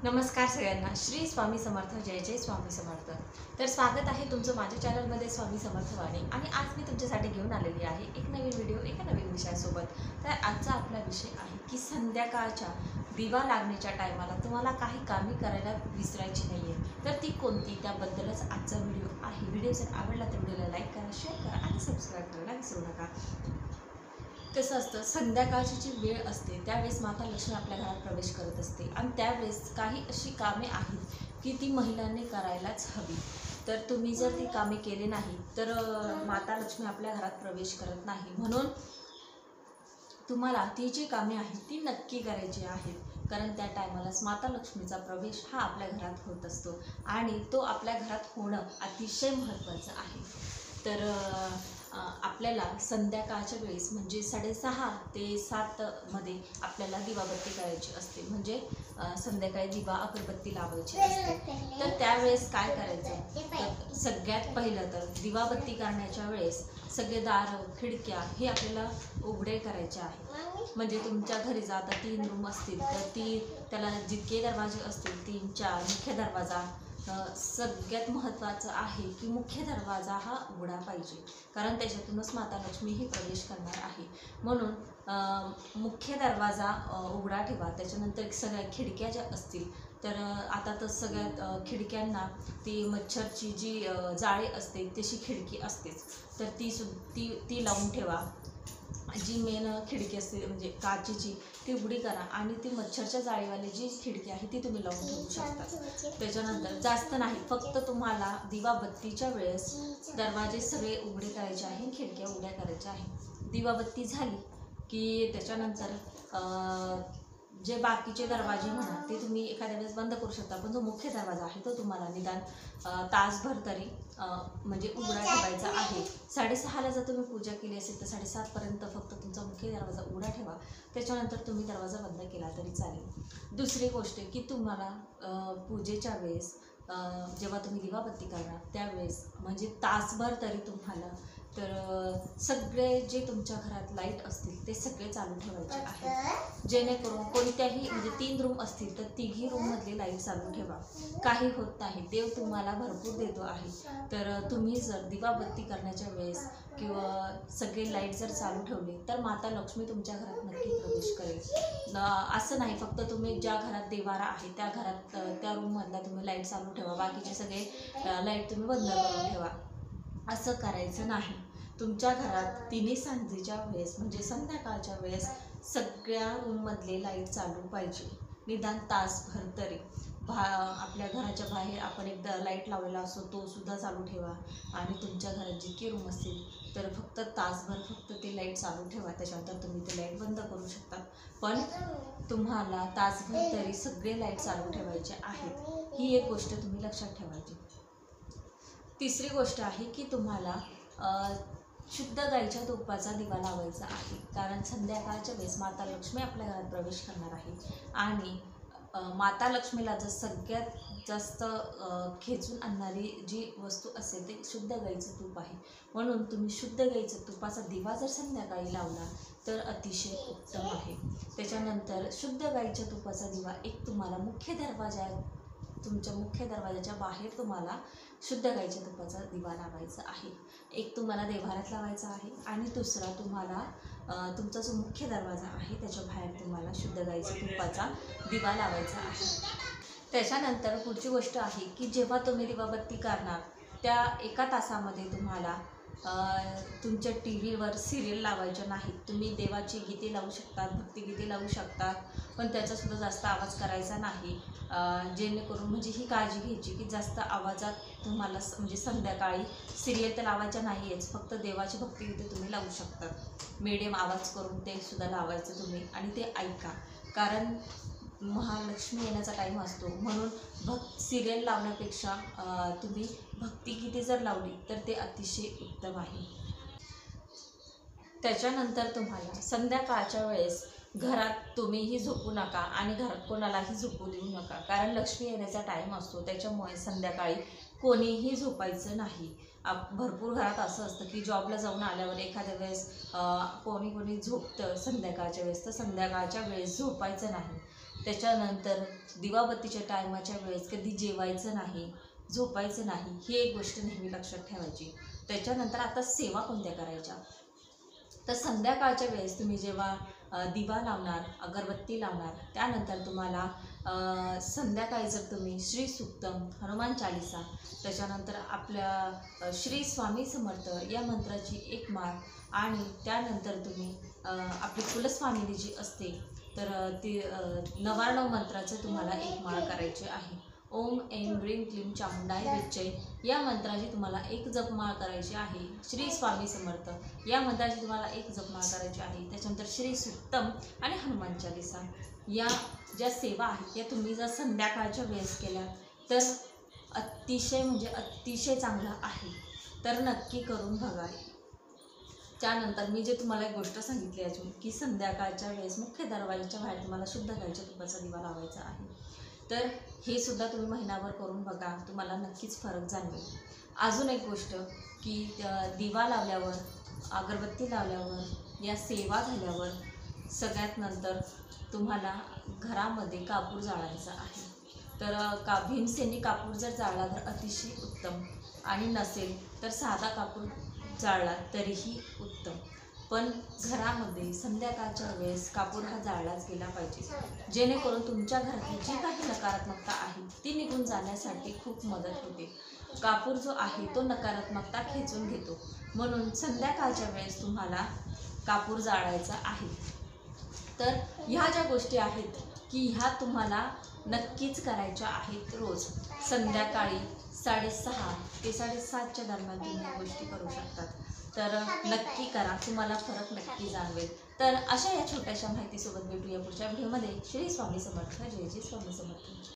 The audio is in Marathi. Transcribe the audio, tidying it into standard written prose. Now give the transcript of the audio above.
नमस्कार सगळ्यांना. श्री स्वामी समर्थ. जय जय स्वामी समर्थ. तर स्वागत आहे तुमचं माझ्या चॅनलमध्ये स्वामी समर्थ वाणी. आणि आज मी तुमच्यासाठी घेऊन आलेली आहे एक नवीन व्हिडिओ एका नवीन विषयासोबत. तर आजचा आपला विषय आहे की संध्याकाळच्या दिवा लागण्याच्या टायमाला तुम्हाला काही कामे करायला विसरायची नाही आहे, तर ती कोणती, त्याबद्दलच आजचा व्हिडिओ आहे. व्हिडिओ जर आवडला तर व्हिडिओला लाईक करा, शेअर करा आणि सबस्क्राईब करायला विसरू नका. कसं असतं, संध्याकाळची जी वेळ असते त्यावेळेस माता लक्ष्मी आपल्या घरात प्रवेश करत असते आणि त्यावेळेस काही अशी कामे आहेत की ती महिलांनी करायलाच हवी. तर तुम्ही जर ती कामे केली नाही तर माता लक्ष्मी आपल्या घरात प्रवेश करत नाही. म्हणून तुम्हाला ती जी कामे आहेत ती नक्की करायची आहेत, कारण त्या टायमालाच माता लक्ष्मीचा प्रवेश हा आपल्या घरात होत असतो आणि तो आपल्या घरात होणं अतिशय महत्त्वाचं आहे. तर आपल्याला संध्याकाळच्या वेळेस म्हणजे 6:30 ते 7 मध्ये आपल्याला दिवाबत्ती करायची असते. म्हणजे संध्याकाळी दिवा अगरबत्ती लावायची असते. तर त्यावेळेस काय करायचं, तर सगळ्यात पहिलं तर दिवाबत्ती करण्याच्या वेळेस सगळे दार खिडक्या हे आपल्याला उघडे करायचे आहे. म्हणजे तुमच्या घरी जर आता 3 रूम असतील तर त्याला जितके दरवाजे असतील 3, 4 मुख्य दरवाजा सगळ्यात महत्त्वाचं आहे की मुख्य दरवाजा हा उघडा पाहिजे, कारण त्याच्यातूनच माता लक्ष्मी ही प्रवेश करणार आहे. म्हणून मुख्य दरवाजा उघडा ठेवा. त्याच्यानंतर सगळ्या खिडक्या ज्या असतील तर आता तर सगळ्यात खिडक्यांना ती मच्छरची जी जाळी असते तशी खिडकी असतेच, तर ती लावून ठेवा. जी मेन खिडकी असते म्हणजे काचेची ती उघडी करा आणि ती मच्छरच्या जाळीवाली जी खिडकी आहे ती तुम्ही लावून ठेवू शकता. त्याच्यानंतर जास्त नाही, फक्त तुम्हाला दिवाबत्तीच्या वेळेस दरवाजे सगळे उघडे करायचे आहे, खिडक्या उघड्या करायच्या आहे. दिवाबत्ती झाली की त्याच्यानंतर जे बाकीचे दरवाजे म्हणा ते तुम्ही एखाद्या वेळेस बंद करू शकता, पण जो मुख्य दरवाजा आहे तो तुम्हाला निदान तासभर तरी म्हणजे उघडा ठेवायचा आहे. 6:30ला जर तुम्ही पूजा केली असेल तर 7:30 पर्यंत फक्त तुमचा मुख्य दरवाजा उघडा ठेवा. त्याच्यानंतर तुम्ही दरवाजा बंद केला तरी चालेल. दुसरी गोष्ट की तुम्हाला पूजेच्या वेळेस जेव्हा तुम्ही दिवाबत्ती करणार त्यावेळेस म्हणजे तासभर तरी तुम्हाला तर सगळे जे तुमच्या घरात लाईट असतील ते सगळे चालू ठेवायचे आहेत, जेणेकरून कोणत्याही म्हणजे 3 रूम असतील तर 3ही रूममधले लाईट चालू ठेवा. काही होत नाही, देव तुम्हाला भरपूर देतो आहे. तर तुम्ही जर दिवाबत्ती करण्याच्या वेळेस किंवा सगळे लाईट जर चालू ठेवले तर माता लक्ष्मी तुमच्या घरात नक्की प्रवेश करेल. असं नाही फक्त तुम्ही ज्या घरात देवारा आहे त्या घरात त्या रूममधला तुम्ही लाईट चालू ठेवा, बाकीचे सगळे लाईट तुम्ही बंद करून ठेवा. असं करायचं नाही. तुमच्या घरात तिन्ही सांजेच्या वेळेस म्हणजे संध्याकाळच्या वेळेस सगळ्या रूममधले लाईट चालू पाहिजे, निदान तासभर तरी. आपल्या घराच्या बाहेर आपण एकदा लाईट लावलेला असतो तो सुद्धा चालू ठेवा आणि तुमच्या घरात जितके रूम असतील तर फक्त तासभर फक्त ते लाईट चालू ठेवा. त्याच्यानंतर तुम्ही ते लाईट बंद करू शकता, पण तुम्हाला तासभर तरी सगळे लाईट चालू ठेवायचे आहेत. ही एक गोष्ट तुम्ही लक्षात ठेवायची. तिसरी गोष्ट आहे की तुम्हाला शुद्ध गाईच्या तुपाचा दिवा लावायचा आहे, कारण संध्याकाळच्या वेळेस माता लक्ष्मी आपल्या घरात प्रवेश करणार आहे आणि माता लक्ष्मीला जर सगळ्यात जास्त खेचून आणणारी जी वस्तू असेल ते शुद्ध गाईचं तूप आहे. म्हणून तुम्ही शुद्ध गाईचं तुपाचा दिवा जर संध्याकाळी लावला तर अतिशय उत्तम आहे. त्याच्यानंतर शुद्ध गाईच्या तुपाचा दिवा एक तुम्हाला तुमच्या मुख्य दरवाजाच्या बाहेर तुम्हाला शुद्ध गाईच्या तुपाचा दिवा लावायचा आहे. एक तुम्हाला देव्हाऱ्यात लावायचा आहे आणि दुसरा तुम्हाला तुमचा जो मुख्य दरवाजा आहे त्याच्या बाहेर तुम्हाला शुद्ध गाईच्या तुपाचा दिवा लावायचा आहे. त्याच्यानंतर पुढची गोष्ट आहे की जेव्हा तुम्ही दिवाबत्ती करणार त्या 1 तासामध्ये तुम्हाला तुमच्या टीव्हीवर सिरियल लावायच्या नाहीत. तुम्ही देवाची गीते लावू शकतात, भक्तिगीते लावू शकतात, पण त्याचासुद्धा जास्त आवाज करायचा नाही. जेणेकरून म्हणजे ही काळजी घ्यायची की जास्त आवाजात तुम्हाला म्हणजे संध्याकाळी सिरियल तर लावायच्या नाही आहेच, फक्त देवाची भक्तिगीते तुम्ही लावू शकतात. मीडियम आवाज करून ते सुद्धा लावायचं तुम्ही आणि ते ऐका, कारण महालक्ष्मी येण्याचा टाईम असतो. म्हणून सिरियल लावण्यापेक्षा तुम्ही भक्तिगीते जर लावली तर ते अतिशय उत्तम आहे. त्याच्यानंतर तुम्हाला संध्याकाळच्या वेळेस घरात तुम्हीही झोपू नका आणि घरात कोणालाही झोपू देऊ नका, कारण लक्ष्मी येण्याचा टाईम असतो. त्याच्यामुळे संध्याकाळी कोणीही झोपायचं नाही. भरपूर घरात असं असतं की जॉबला जाऊन आल्यावर एखाद्या वेळेस कोणी झोपतं संध्याकाळच्या वेळेस, तर संध्याकाळच्या वेळेस झोपायचं नाही. त्याच्यानंतर दिवाबत्तीच्या टायमाच्या वेळेस कधी जेवायचं नाही, झोपायचं नाही, ही एक गोष्ट नेहमी लक्षात ठेवायची. त्याच्यानंतर आता सेवा कोणत्या करायच्या, तर संध्याकाळच्या वेळेस तुम्ही जेव्हा दिवा लावणार, अगरबत्ती लावणार, त्यानंतर तुम्हाला संध्याकाळी जर तुम्ही श्री सुक्तम, हनुमान चालिसा, त्याच्यानंतर आपल्या श्री स्वामी समर्थ या मंत्राची एक माळ, आणि त्यानंतर तुम्ही आपली कुलस्वामिनी जी असते तर ती 99 मंत्राचं तुम्हाला एक माळ करायची आहे. ओम ऐं ह्रीं क्लीं चामुंडाय विच्चे या मंत्राची तुम्हाला एक जपमाळ करायची आहे. श्री स्वामी समर्थ या मंत्राची तुम्हाला एक जपमाळ करायची आहे. त्याच्यानंतर श्री सुक्तम आणि हनुमान चालिसा या ज्या सेवा आहेत या तुम्ही जर संध्याकाळच्या वेळेस केल्या तर अतिशय म्हणजे अतिशय चांगलं आहे. तर नक्की करून बघा. त्यानंतर मी जे तुम्हाला एक गोष्ट सांगितली अजून की संध्याकाळच्या वेळेस मुख्य दरवाजाच्या बाहेर तुम्हाला शुद्ध गाईच्या तुपाचा दिवा लावायचा आहे. तर हे सुद्धा तुम्ही महिनाभर करून बघा, तुम्हाला नक्कीच फरक जाणवेल. अजून एक गोष्ट की दिवा लावल्यावर, अगरबत्ती लावल्यावर, या सेवा झाल्यावर सगळ्यात नंतर तुम्हाला घरामध्ये कापूर जाळायचा आहे. तर भीमसेनी कापूर जर जाळला तर अतिशय उत्तम, आणि नसेल तर साधा कापूर जाळला तरीही उत्तम. पण घरामध्ये संध्याकाळच्या वेळेस कापूर हा जाळलाच गेला पाहिजे, जेणेकरून तुमच्या घरातली जी काही नकारात्मकता आहे ती निघून जाण्यासाठी खूप मदत होते. कापूर जो आहे तो नकारात्मकता खेचून घेतो, म्हणून संध्याकाळच्या वेळेस तुम्हाला कापूर जाळायचा आहे. तर ह्या ज्या गोष्टी आहेत की ह्या तुम्हाला नक्कीच करायच्या आहेत. रोज संध्याकाळी 6:30 ते 7:30च्या दरम्यान तुम्ही या गोष्टी करू शकतात. तर नक्की करा, तुम्हाला फरक नक्की जाणवेल. तर अशा या छोट्याशा माहितीसोबत भेटूया पुढच्या व्हिडिओमध्ये. श्री स्वामी समर्थ. जय जय स्वामी समर्थ.